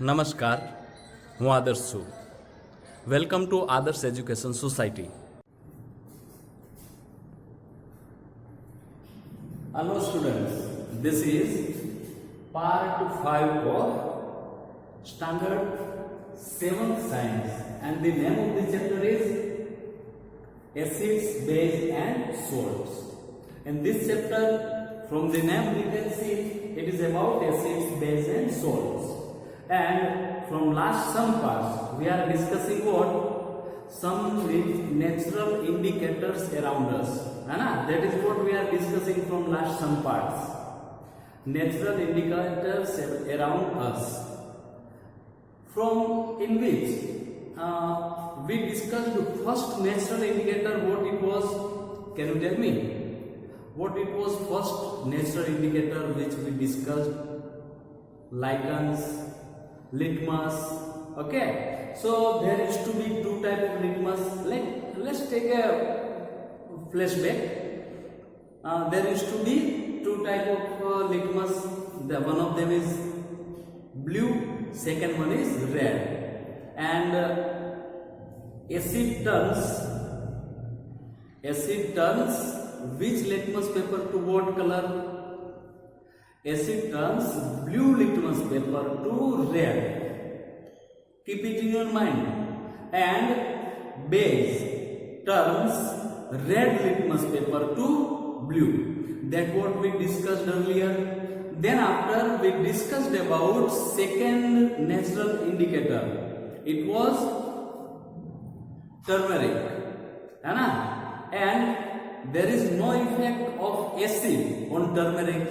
નમસ્કાર, હું આદર્શ છું. વેલકમ ટુ આદર્શ education society. Hello students, this is part 5 of standard 7th science and the name of the chapter is acids, base and salts. In this chapter, from the name we can see it is about acids, base and salts. And from last some parts we are discussing what some natural indicators around us, that is what we are discussing from last some parts. Natural indicators around us, from in which we discussed the first natural indicator. What it was? Can you tell me what it was? First natural indicator which we discussed: lichens, litmus. Okay, so there is to be two type of litmus. Let's take a flashback. There is to be two type of litmus. The one of them is blue, second one is red. And acid turns which litmus paper to what color? Acid turns blue litmus paper to red. Keep it in your mind. And base turns red litmus paper to blue. That what we discussed earlier. Then after we discussed about second natural indicator. It was turmeric. And there is no effect of acid on turmeric.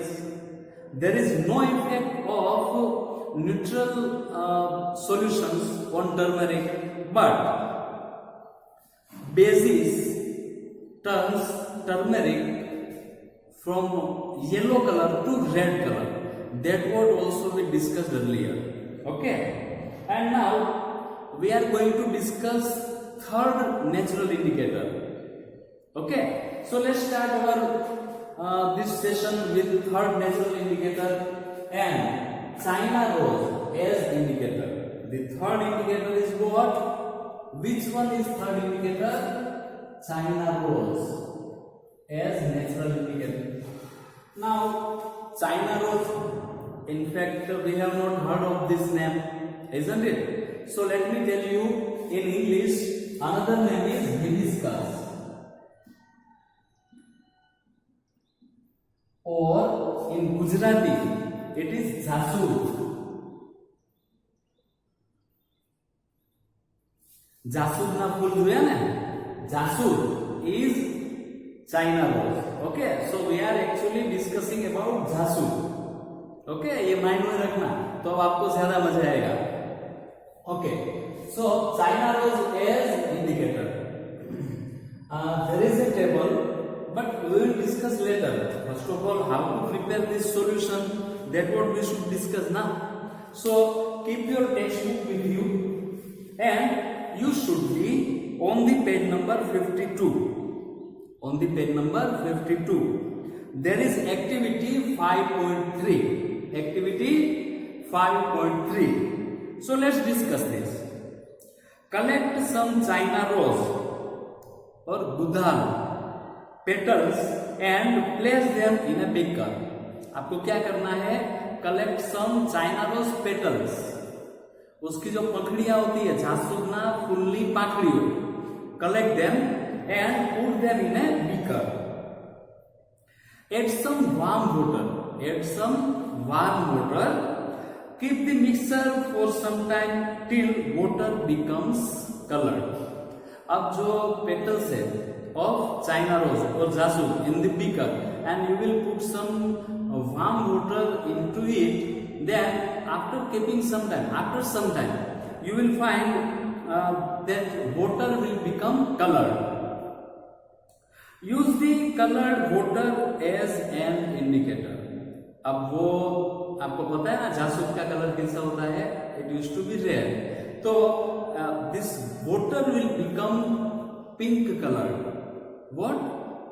There is no effect of neutral solutions on turmeric, but basis turns turmeric from yellow color to red color. That what also we discussed earlier. Okay, and now we are going to discuss third natural indicator. Okay, so let's start our this session with third natural indicator and China rose as indicator. The third indicator is what? Which one is third indicator? China rose as natural indicator. Now China rose, in fact we have not heard of this name, isn't it? So let me tell you in English another name is hibiscus, or in Gujarati it is જાસૂદ. જાસૂદના ફૂલ જોયા ને? જાસૂદ is China rose. Okay, so we are actually discussing about जासूद. Okay, ये mind में रखना तो अब आपको ज्यादा मजा आएगा. Okay, so China rose as indicator. There is a table, but we will discuss later. First of all, how to prepare this solution, that what we should discuss now. So keep your textbook with you and you should be on the page number 52. On the page number 52 there is activity 5.3. Activity 5.3. So let's discuss this. Collect some China rose or gudal petals and place them in a beaker. आपको क्या करना है? Collect some China rose petals, उसकी जो पंखड़ियां होती है जासूदना फुल्ली पाखड़ियों, collect them and put them in a beaker. Add some warm water. Keep the mixture for some time till water becomes colored. अब जो petals है of China rose or जासूद in the beaker and you will put some warm water into it. Then after keeping some time you will find that water will become colored. Use the colored water as an indicator. अब वो आपको पता है ना जासूद का colour कैसा होता है? It used to be red. तो this water will become pink colored. What?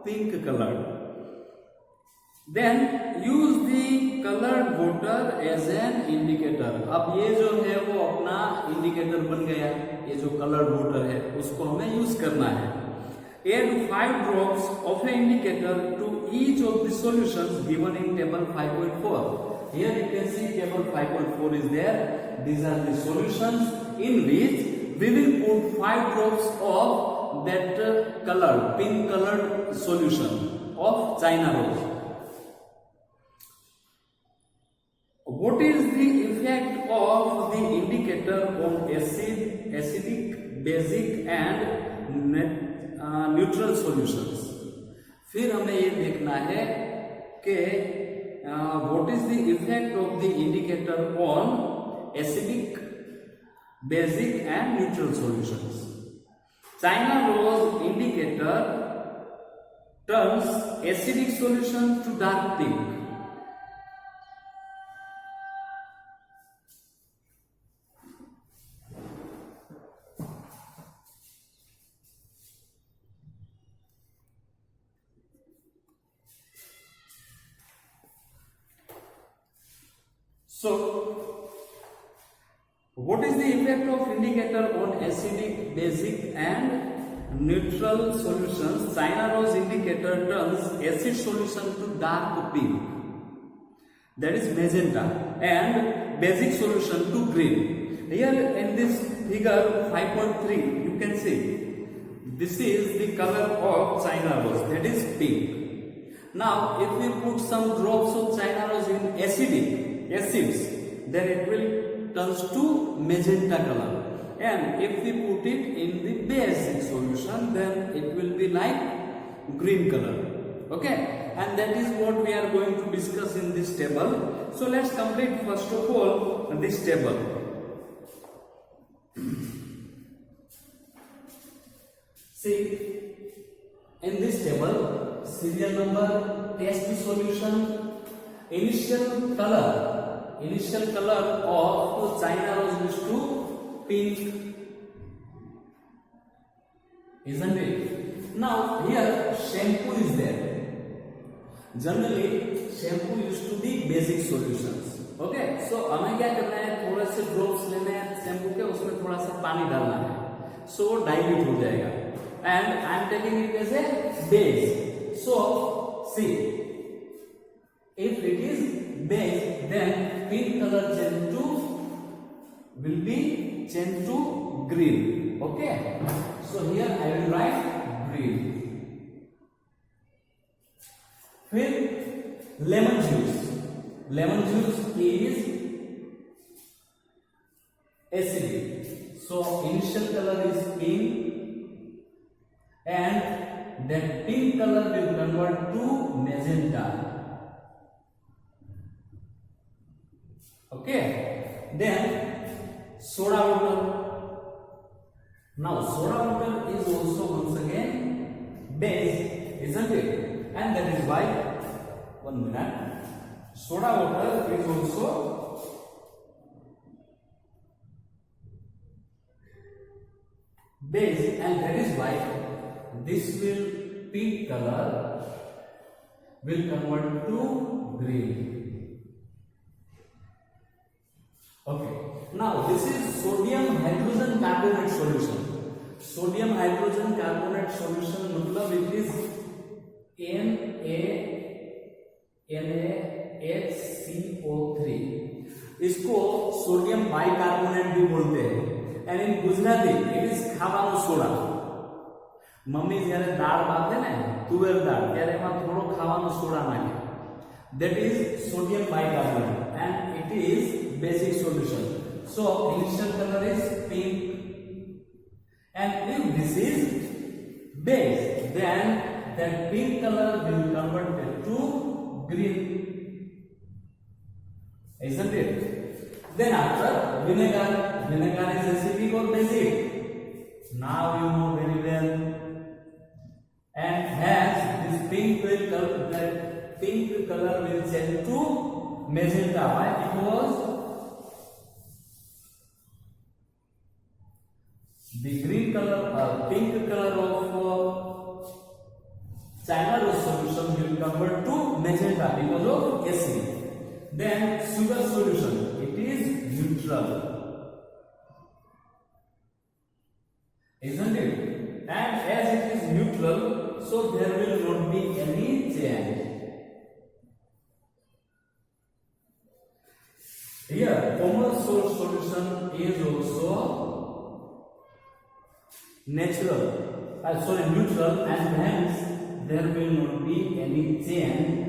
Pink colored. Then use the colored water as an indicator. अब ये जो है वो अपना इंडिकेटर बन गया, ये जो colored water है उसको हमें यूज करना है. Add 5 drops of an indicator to each of the solutions given in table 5.4. Here you can see table 5.4 is there. These are the solutions in which we will put 5 drops of that colored, pink colored solution of China rose. What is the effect of the indicator on acidic, basic and neutral solutions? फिर हमें ये देखना है कि what is the effect of the indicator on acidic, basic and neutral solutions. China rose indicator turns acidic solution to dark pink. So, what is the effect of indicator on acidic, basic and neutral solutions? China rose indicator turns acid solution to dark pink, that is magenta, and basic solution to green. Here in this figure 5.3 you can see this is the color of China rose, that is pink. Now if we put some drops of China rose in acids, then it will turns to magenta color, and if we put it in the basic solution, then it will be like green color. Okay, and that is what we are going to discuss in this table. So let's complete first of all this table. See, in this table, serial number, test the solution, initial color of China rose is to pink, isn't it? Now here shampoo is there. Generally shampoo used to be basic solutions. Okay, so हमें क्या करना है, थोड़े से drops लेने हैं shampoo के, उसमें थोड़ा सा पानी डालना है, so डाइल्यूट हो जाएगा, and I am taking it as a base. So see, if it is base, then pink color will be changed to green. Okay, so here I will write green. Then lemon juice is acidic, so initial color is pink, and that pink color will convert to magenta. Okay, then soda water. Now soda water is also once again base, isn't it? And that is why, 1 minute, soda water is also base, and that is why this will pink color will convert to green. Okay, now this is sodium hydrogen carbonate solution. Sodium hydrogen carbonate solution मतलब it is NaHCO3. इसको sodium bicarbonate भी बोलते हैं, and in Gujarati it is ખાવાનો soda. Mummy જ્યારે દાળ બાફે ને તુવેર દાળ ત્યારે એમાં થોડો ખાવાનો સોડા નાખે. That is sodium bicarbonate, and it is basic solution. So initial color is pink, and if this is base, then that pink color will convert to green, isn't it? Then after vinegar is acidic or basic? Now you know very well, and hence this pink color will change to magenta. Why? Because the green color or pink color of China rose solution will convert to magenta. magenta because of acid. Then sugar solution, it is neutral, isn't it? And as it is neutral, so there will not be any change. Here, common source solution is also neutral, and hence there will not be any change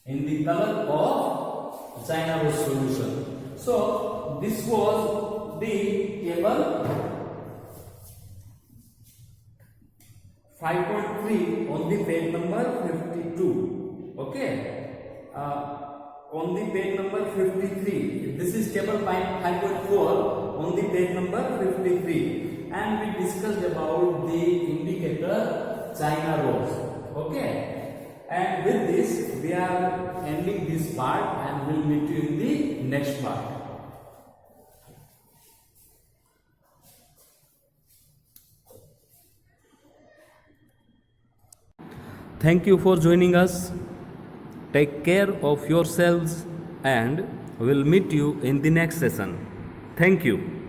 in the color of China rose solution. So this was the table 5.3 on the page number 52. Okay. On the page number 53, this is table 5.4 on the page number 53, and we discussed about the indicator China rose. Okay, and with this we are ending this part, and we'll meet you in the next part. Thank you for joining us. Take care of yourselves, and we'll meet you in the next session. Thank you.